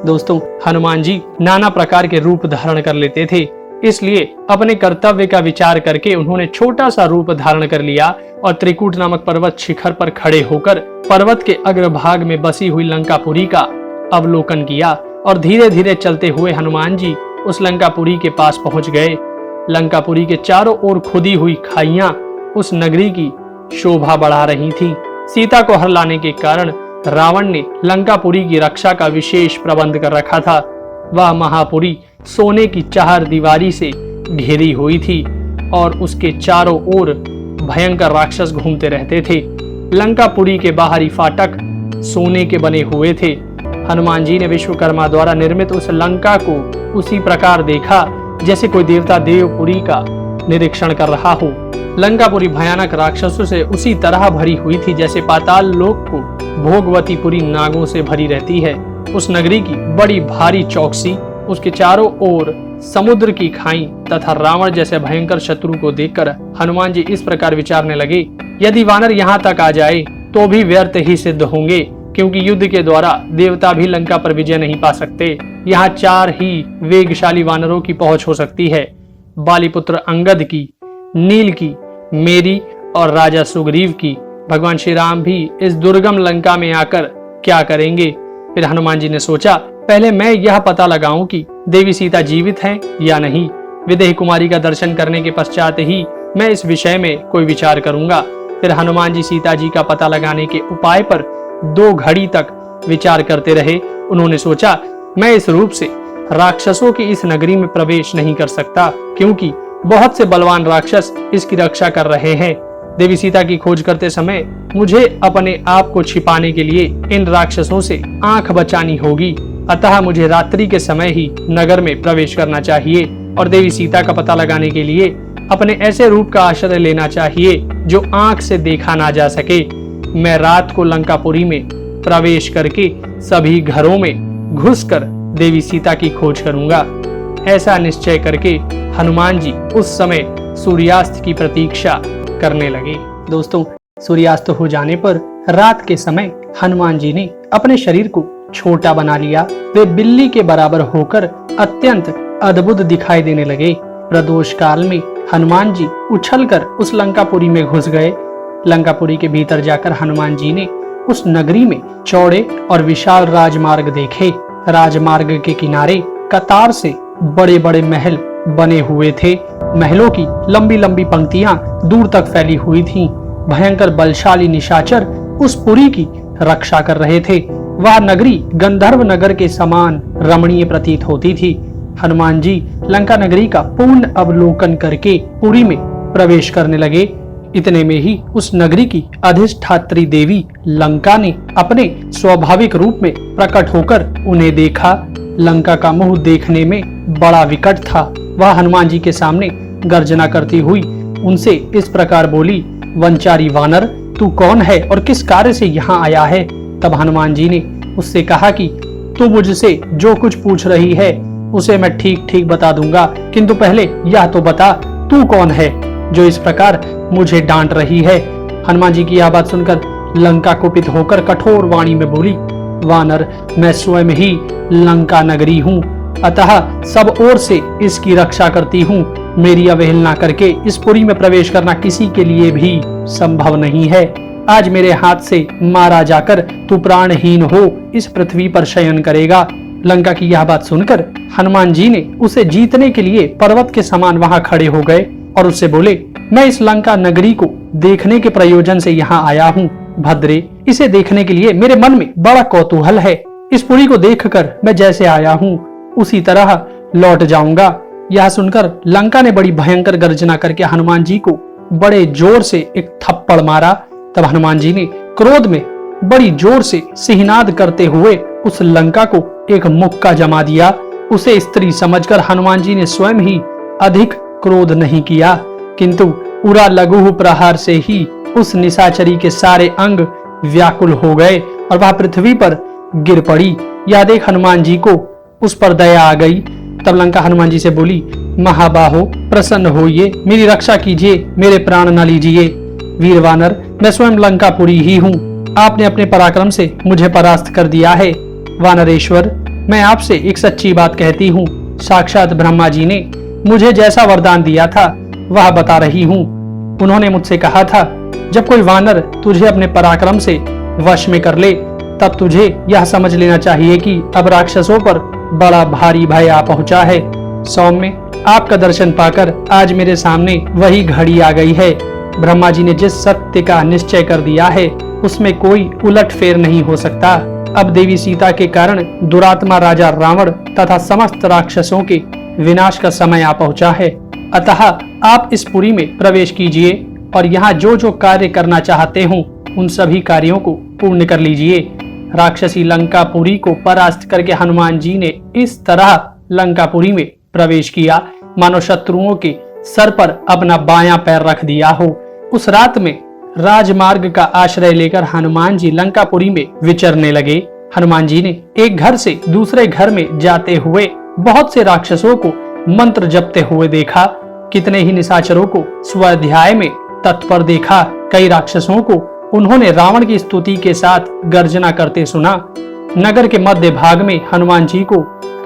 दोस्तों, हनुमान जी नाना प्रकार के रूप धारण कर लेते थे, इसलिए अपने कर्तव्य का विचार करके उन्होंने छोटा सा रूप धारण कर लिया और त्रिकूट नामक पर्वत शिखर पर खड़े होकर पर्वत के अग्रभाग में बसी हुई लंकापुरी का अवलोकन किया और धीरे धीरे चलते हुए हनुमान जी उस लंकापुरी के पास पहुंच गए। लंकापुरी के चारों ओर खुदी हुई खाइयां उस नगरी की शोभा बढ़ा रही थीं। सीता को हर लाने के कारण रावण ने लंकापुरी की रक्षा का विशेष प्रबंध कर रखा था। वह महापुरी सोने की चार दीवारी से घिरी हुई थी और उसके चारों ओर भयंकर राक्षस घूमते रहते थे। लंकापुरी के बाहरी फाटक सोने के बने हुए थे। हनुमान जी ने विश्वकर्मा द्वारा निर्मित उस लंका को उसी प्रकार देखा जैसे कोई देवता देवपुरी का निरीक्षण कर रहा हो। लंकापुरी भयानक राक्षसों से उसी तरह भरी हुई थी जैसे पाताल लोक को भोगवतीपुरी नागों से भरी रहती है। उस नगरी की बड़ी भारी चौकसी, उसके चारों ओर समुद्र की खाई तथा रावण जैसे भयंकर शत्रु को देखकर हनुमान जी इस प्रकार विचारने लगे, यदि वानर यहाँ तक आ जाए तो भी व्यर्थ ही सिद्ध होंगे, क्योंकि युद्ध के द्वारा देवता भी लंका पर विजय नहीं पा सकते। यहाँ 4 ही वेगशाली वानरों की पहुंच हो सकती है, बालीपुत्र अंगद की, नील की, मेरी और राजा सुग्रीव की। भगवान श्री राम भी इस दुर्गम लंका में आकर क्या करेंगे। फिर हनुमान जी ने सोचा, पहले मैं यह पता लगाऊं कि देवी सीता जीवित हैं या नहीं। विदेही कुमारी का दर्शन करने के पश्चात ही मैं इस विषय में कोई विचार करूंगा। फिर हनुमान जी सीता जी का पता लगाने के उपाय पर 2 घड़ी तक विचार करते रहे। उन्होंने सोचा, मैं इस रूप से राक्षसों की इस नगरी में प्रवेश नहीं कर सकता, क्योंकि बहुत से बलवान राक्षस इसकी रक्षा कर रहे हैं। देवी सीता की खोज करते समय मुझे अपने आप को छिपाने के लिए इन राक्षसों से आंख बचानी होगी। अतः मुझे रात्रि के समय ही नगर में प्रवेश करना चाहिए और देवी सीता का पता लगाने के लिए अपने ऐसे रूप का आश्रय लेना चाहिए जो आंख से देखा ना जा सके। मैं रात को लंकापुरी में प्रवेश करके सभी घरों में घुसकर देवी सीता की खोज करूंगा। ऐसा निश्चय करके हनुमान जी उस समय सूर्यास्त की प्रतीक्षा करने लगे। दोस्तों, सूर्यास्त हो जाने पर रात के समय हनुमान जी ने अपने शरीर को छोटा बना लिया। वे बिल्ली के बराबर होकर अत्यंत अद्भुत दिखाई देने लगे। प्रदोष काल में हनुमान जी उछलकर उस लंकापुरी में घुस गए। लंकापुरी के भीतर जाकर हनुमान जी ने उस नगरी में चौड़े और विशाल राजमार्ग देखे। राजमार्ग के किनारे कतार से बड़े बड़े महल बने हुए थे। महलों की लंबी लंबी पंक्तियां दूर तक फैली हुई थीं। भयंकर बलशाली निशाचर उस पुरी की रक्षा कर रहे थे। वह नगरी गंधर्व नगर के समान रमणीय प्रतीत होती थी। हनुमान जी लंका नगरी का पूर्ण अवलोकन करके पुरी में प्रवेश करने लगे। इतने में ही उस नगरी की अधिष्ठात्री देवी लंका ने अपने स्वाभाविक रूप में प्रकट होकर उन्हें देखा। लंका का मुंह देखने में बड़ा विकट था। वह हनुमान जी के सामने गर्जना करती हुई उनसे इस प्रकार बोली, वनचारी वानर, तू कौन है और किस कार्य से यहाँ आया है। तब हनुमान जी ने उससे कहा कि तू मुझसे जो कुछ पूछ रही है उसे मैं ठीक ठीक बता दूंगा, किंतु पहले यह तो बता तू कौन है जो इस प्रकार मुझे डांट रही है। हनुमान जी की यह बात सुनकर लंका कुपित होकर कठोर वाणी में बोली, वानर, मैं स्वयं ही लंका नगरी हूँ, अतः सब ओर से इसकी रक्षा करती हूँ। मेरी अवहेलना करके इस पुरी में प्रवेश करना किसी के लिए भी संभव नहीं है। आज मेरे हाथ से मारा जाकर तू प्राणहीन हो इस पृथ्वी पर शयन करेगा। लंका की यह बात सुनकर हनुमान जी ने उसे जीतने के लिए पर्वत के समान वहां खड़े हो गए और उससे बोले, मैं इस लंका नगरी को देखने के प्रयोजन से यहाँ आया हूँ। भद्रे, इसे देखने के लिए मेरे मन में बड़ा कौतूहल है। इस पुरी को देखकर मैं जैसे आया हूँ उसी तरह लौट जाऊंगा। यह सुनकर लंका ने बड़ी भयंकर गर्जना करके हनुमान जी को बड़े जोर से एक थप्पड़ मारा। तब हनुमान जी ने क्रोध में बड़ी जोर से सिहनाद करते हुए उस लंका को एक मुक्का जमा दिया। उसे स्त्री समझकर हनुमान जी ने स्वयं ही अधिक क्रोध नहीं किया, किंतु उरा लघु प्रहार से ही उस निशाचरी के सारे अंग व्याकुल हो गए और वह पृथ्वी पर गिर पड़ी। यह देख हनुमान जी को उस पर दया आ गई। तब लंका हनुमान जी से बोली, महाबाहो, प्रसन्न होइए, मेरी रक्षा कीजिए, मेरे प्राण न लीजिए। वीर वानर, मैं स्वयं लंकापुरी ही हूँ। आपने अपने पराक्रम से मुझे परास्त कर दिया है। वानरेश्वर, मैं आपसे एक सच्ची बात कहती हूँ। साक्षात ब्रह्मा जी ने मुझे जैसा वरदान दिया था वह बता रही हूँ। उन्होंने मुझसे कहा था, जब कोई वानर तुझे अपने पराक्रम से वश में कर ले, तब तुझे यह समझ लेना चाहिए कि अब राक्षसों पर बड़ा भारी भय आ पहुंचा है। सौम्य, आपका दर्शन पाकर आज मेरे सामने वही घड़ी आ गई है। ब्रह्मा जी ने जिस सत्य का निश्चय कर दिया है उसमें कोई उलट फेर नहीं हो सकता। अब देवी सीता के कारण दुरात्मा राजा रावण तथा समस्त राक्षसों के विनाश का समय आ पहुंचा है। अतः आप इस पुरी में प्रवेश कीजिए और यहाँ जो जो कार्य करना चाहते हो उन सभी कार्यों को पूर्ण कर लीजिए। राक्षसी लंकापुरी को परास्त करके हनुमान जी ने इस तरह लंकापुरी में प्रवेश किया मानो शत्रुओं के सर पर अपना बायां पैर रख दिया हो। उस रात में राजमार्ग का आश्रय लेकर हनुमान जी लंकापुरी में विचरने लगे। हनुमान जी ने एक घर से दूसरे घर में जाते हुए बहुत से राक्षसों को मंत्र जपते हुए देखा। कितने ही निशाचरों को स्वाध्याय में तत्पर देखा। कई राक्षसों को उन्होंने रावण की स्तुति के साथ गर्जना करते सुना। नगर के मध्य भाग में हनुमान जी को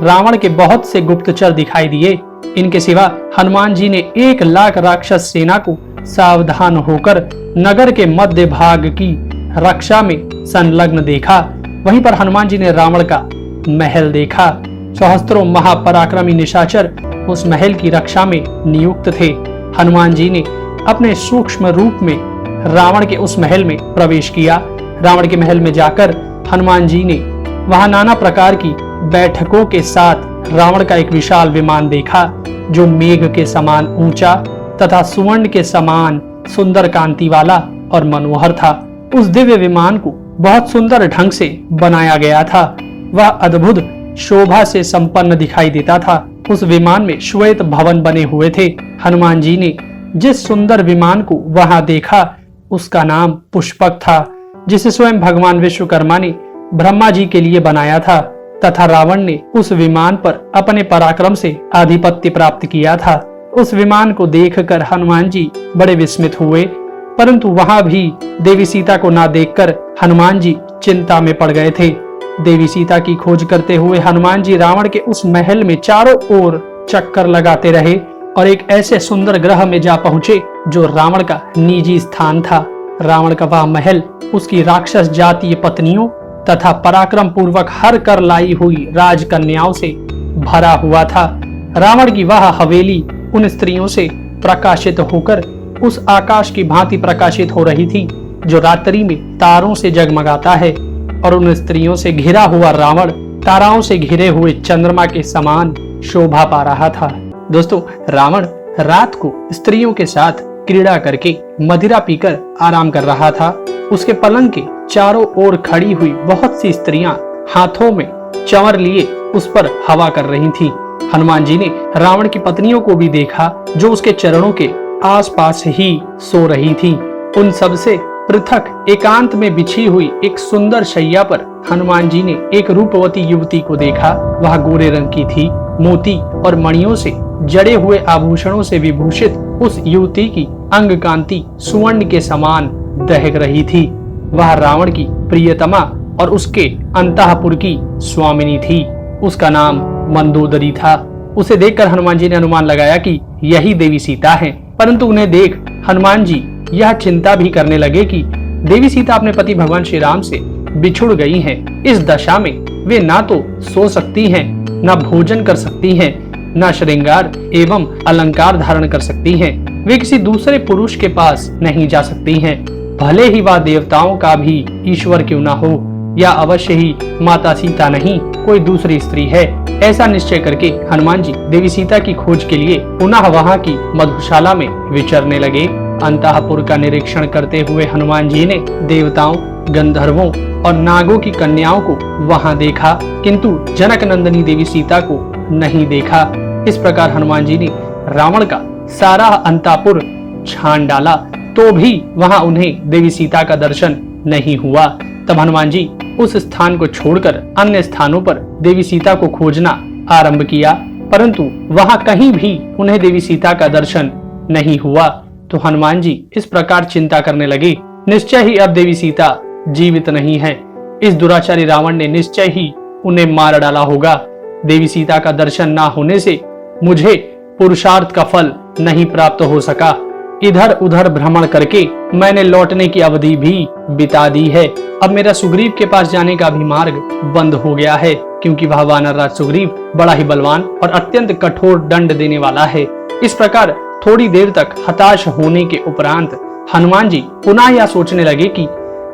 रावण के बहुत से गुप्तचर दिखाई दिए। इनके सिवा हनुमान जी ने 1 लाख राक्षस सेना को सावधान होकर नगर के मध्य भाग की रक्षा में संलग्न देखा। वहीं पर हनुमान जी ने रावण का महल देखा। सहस्त्रों महापराक्रमी निशाचर उस महल की रक्षा में नियुक्त थे। हनुमान जी ने अपने सूक्ष्म रूप में रावण के उस महल में प्रवेश किया। रावण के महल में जाकर हनुमान जी ने वहां नाना प्रकार की बैठकों के साथ रावण का एक विशाल विमान देखा जो मेघ के समान ऊंचा तथा सुवर्ण के समान सुंदर कांति वाला और मनोहर था। उस दिव्य विमान को बहुत सुंदर ढंग से बनाया गया था। वह अद्भुत शोभा से संपन्न दिखाई देता था। उस विमान में श्वेत भवन बने हुए थे। हनुमान जी ने जिस सुंदर विमान को वहां देखा उसका नाम पुष्पक था, जिसे स्वयं भगवान विश्वकर्मा ने ब्रह्मा जी के लिए बनाया था तथा रावण ने उस विमान पर अपने पराक्रम से आधिपत्य प्राप्त किया था। उस विमान को देखकर हनुमान जी बड़े विस्मित हुए, परंतु वहां भी देवी सीता को ना देखकर हनुमान जी चिंता में पड़ गए थे। देवी सीता की खोज करते हुए हनुमान जी रावण के उस महल में चारों ओर चक्कर लगाते रहे और एक ऐसे सुंदर ग्रह में जा पहुंचे जो रावण का निजी स्थान था। रावण का वह महल उसकी राक्षस जातीय पत्नियों तथा पराक्रम पूर्वक हर कर लाई हुई राजकन्याओं से भरा हुआ था। रावण की वह हवेली उन स्त्रियों से प्रकाशित होकर उस आकाश की भांति प्रकाशित हो रही थी जो रात्रि में तारों से जगमगाता है, और उन स्त्रियों से घिरा हुआ रावण ताराओं से घिरे हुए चंद्रमा के समान शोभा पा रहा था। दोस्तों, रावण रात को स्त्रियों के साथ क्रीड़ा करके मदिरा पीकर आराम कर रहा था। उसके पलंग के चारों ओर खड़ी हुई बहुत सी स्त्रियां हाथों में चंवर लिए उस पर हवा कर रही थीं। हनुमान जी ने रावण की पत्नियों को भी देखा जो उसके चरणों के आसपास ही सो रही थी। उन सब से पृथक एकांत में बिछी हुई एक सुंदर शैया पर हनुमान जी ने एक रूपवती युवती को देखा। वह गोरे रंग की थी। मोती और मणियों से जड़े हुए आभूषणों से विभूषित उस युवती की अंग कांति सुवर्ण के समान दहक रही थी। वह रावण की प्रियतमा और उसके अंतःपुर की स्वामिनी थी। उसका नाम मंदोदरी था। उसे देखकर हनुमान जी ने अनुमान लगाया कि यही देवी सीता है, परंतु उन्हें देख हनुमान जी यह चिंता भी करने लगे कि देवी सीता अपने पति भगवान श्री राम से बिछुड़ गई हैं। इस दशा में वे ना तो सो सकती हैं, ना भोजन कर सकती हैं, ना श्रृंगार एवं अलंकार धारण कर सकती हैं। वे किसी दूसरे पुरुष के पास नहीं जा सकती हैं, भले ही वह देवताओं का भी ईश्वर क्यों ना हो, या अवश्य ही माता सीता नहीं कोई दूसरी स्त्री है। ऐसा निश्चय करके हनुमान जी देवी सीता की खोज के लिए पुनः वहां की मधुशाला में विचरने लगे। अंतःपुर का निरीक्षण करते हुए हनुमान जी ने देवताओं, गंधर्वों और नागों की कन्याओं को वहां देखा, किंतु जनक नंदिनी देवी सीता को नहीं देखा। इस प्रकार हनुमान जी ने रावण का सारा अंतःपुर छान डाला, तो भी वहां उन्हें देवी सीता का दर्शन नहीं हुआ। तब हनुमान जी उस स्थान को छोड़कर अन्य स्थानों पर देवी सीता को खोजना आरंभ किया, परंतु वहां कहीं भी उन्हें देवी सीता का दर्शन नहीं हुआ। तो हनुमान जी इस प्रकार चिंता करने लगे, निश्चय ही अब देवी सीता जीवित नहीं है। इस दुराचारी रावण ने निश्चय ही उन्हें मार डाला होगा। देवी सीता का दर्शन ना होने से मुझे पुरुषार्थ का फल नहीं प्राप्त हो सका। इधर उधर भ्रमण करके मैंने लौटने की अवधि भी बिता दी है। अब मेरा सुग्रीव के पास जाने का भी मार्ग बंद हो गया है, क्योंकि वह वानर राज सुग्रीव बड़ा ही बलवान और अत्यंत कठोर दंड देने वाला है। इस प्रकार थोड़ी देर तक हताश होने के उपरांत हनुमान जी पुनः यह सोचने लगे कि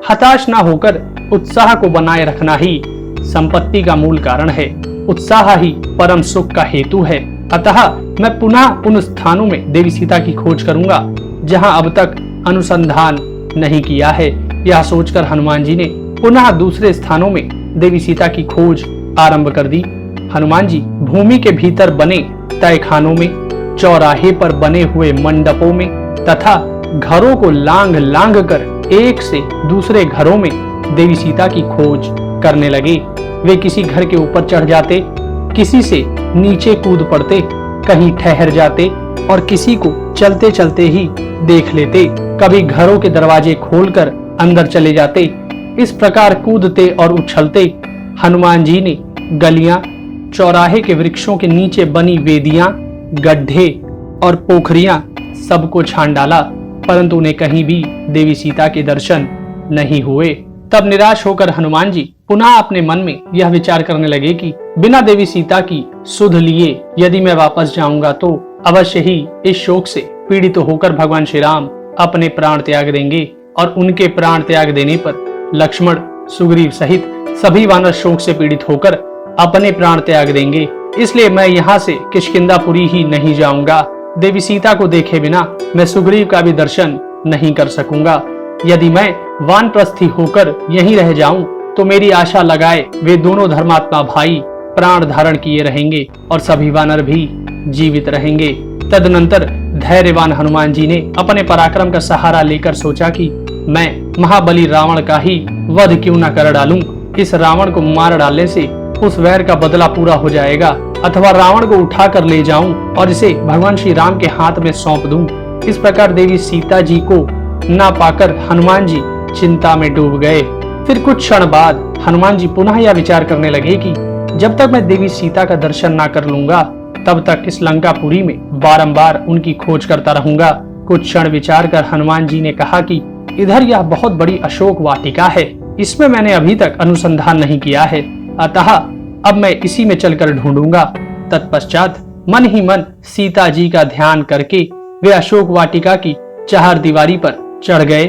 हताश न होकर उत्साह को बनाए रखना ही संपत्ति का मूल कारण है। उत्साह ही परम सुख का हेतु है। अतः मैं पुनः उन स्थानों में देवी सीता की खोज करूंगा जहां अब तक अनुसंधान नहीं किया है। यह सोचकर हनुमान जी ने पुनः दूसरे स्थानों में देवी सीता की खोज आरंभ कर दी। हनुमान जी भूमि के भीतर बने तहखानों में, चौराहे पर बने हुए मंडपों में तथा घरों को लांघ लांघ कर एक से दूसरे घरों में देवी सीता की खोज करने लगे। वे किसी घर के ऊपर चढ़ जाते, किसी से नीचे कूद पड़ते, कहीं ठहर जाते और किसी को चलते चलते ही देख लेते। कभी घरों के दरवाजे खोलकर अंदर चले जाते। इस प्रकार कूदते और उछलते हनुमान जी ने गलियां, चौराहे के वृक्षों के नीचे बनी वेदियां, गड्ढे और पोखरियां सबको छान डाला, परंतु उन्हें कहीं भी देवी सीता के दर्शन नहीं हुए। तब निराश होकर हनुमान जी पुनः अपने मन में यह विचार करने लगे कि बिना देवी सीता की सुध लिए यदि मैं वापस जाऊंगा तो अवश्य ही इस शोक से पीड़ित होकर भगवान श्री राम अपने प्राण त्याग देंगे और उनके प्राण त्याग देने पर लक्ष्मण, सुग्रीव सहित सभी वानर शोक से पीड़ित होकर अपने प्राण त्याग देंगे। इसलिए मैं यहाँ से किष्किंधापुरी ही नहीं जाऊंगा। देवी सीता को देखे बिना मैं सुग्रीव का भी दर्शन नहीं कर सकूंगा। यदि मैं वानप्रस्थी होकर यहीं रह जाऊं तो मेरी आशा लगाए वे दोनों धर्मात्मा भाई प्राण धारण किए रहेंगे और सभी वानर भी जीवित रहेंगे। तदनंतर धैर्यवान हनुमान जी ने अपने पराक्रम का सहारा लेकर सोचा कि मैं महाबली रावण का ही वध क्यों न कर डालूं। इस रावण को मार डालने से उस वैर का बदला पूरा हो जाएगा, अथवा रावण को उठा कर ले जाऊं और इसे भगवान श्री राम के हाथ में सौंप दूं। इस प्रकार देवी सीता जी को ना पाकर हनुमान जी चिंता में डूब गए। फिर कुछ क्षण बाद हनुमान जी पुनः यह विचार करने लगे कि जब तक मैं देवी सीता का दर्शन ना कर लूंगा तब तक इस लंकापुरी में बारंबार उनकी खोज करता रहूंगा। कुछ क्षण विचार कर हनुमान जी ने कहा कि इधर यह बहुत बड़ी अशोक वाटिका है, इसमें मैंने अभी तक अनुसंधान नहीं किया है, अतः अब मैं इसी में चलकर ढूंढूंगा। तत्पश्चात मन ही मन सीता जी का ध्यान करके वे अशोक वाटिका की चार दीवारी पर चढ़ गए।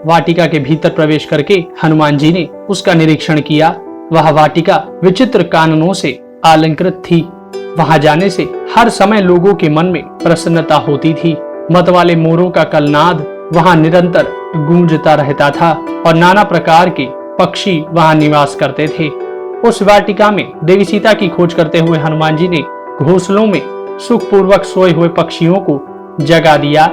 वाटिका के भीतर प्रवेश करके हनुमान जी ने उसका निरीक्षण किया। वह वाटिका विचित्र काननों से अलंकृत थी। वहां जाने से हर समय लोगों के मन में प्रसन्नता होती थी। मतवाले मोरों का कलनाद वहां निरंतर गूंजता रहता था और नाना प्रकार के पक्षी वहां निवास करते थे। उस वाटिका में देवी सीता की खोज करते हुए हनुमान जी ने घोंसलों में सुखपूर्वक सोए हुए पक्षियों को जगा दिया।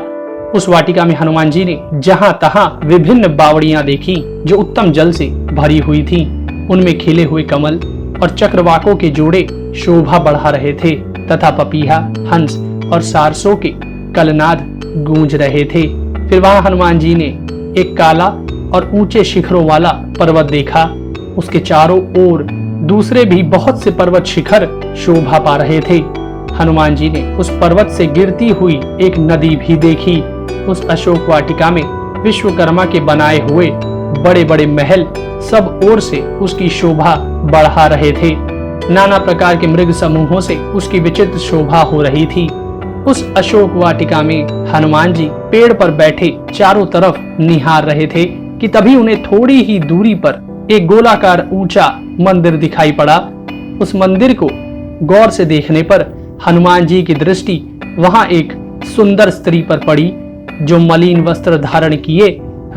उस वाटिका में हनुमान जी ने जहां तहां विभिन्न बावड़ियां देखी जो उत्तम जल से भरी हुई थी। उनमें खिले हुए कमल और चक्रवाकों के जोड़े शोभा बढ़ा रहे थे तथा पपीहा, हंस और सारसों के कलनाद गूंज रहे थे। फिर वहां हनुमान जी ने एक काला और ऊंचे शिखरों वाला पर्वत देखा। उसके चारों ओर दूसरे भी बहुत से पर्वत शिखर शोभा पा रहे थे। हनुमान जी ने उस पर्वत से गिरती हुई एक नदी भी देखी। उस अशोक वाटिका में विश्वकर्मा के बनाए हुए बड़े बड़े महल सब ओर से उसकी शोभा बढ़ा रहे थे। नाना प्रकार के मृग समूहों से उसकी विचित्र शोभा हो रही थी। उस अशोक वाटिका में हनुमान जी पेड़ पर बैठे चारों तरफ निहार रहे थे कि तभी उन्हें थोड़ी ही दूरी पर एक गोलाकार ऊंचा मंदिर दिखाई पड़ा। उस मंदिर को गौर से देखने पर हनुमान जी की दृष्टि वहां एक सुंदर स्त्री पर पड़ी जो मलिन वस्त्र धारण किए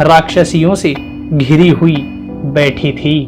राक्षसियों से घिरी हुई बैठी थी।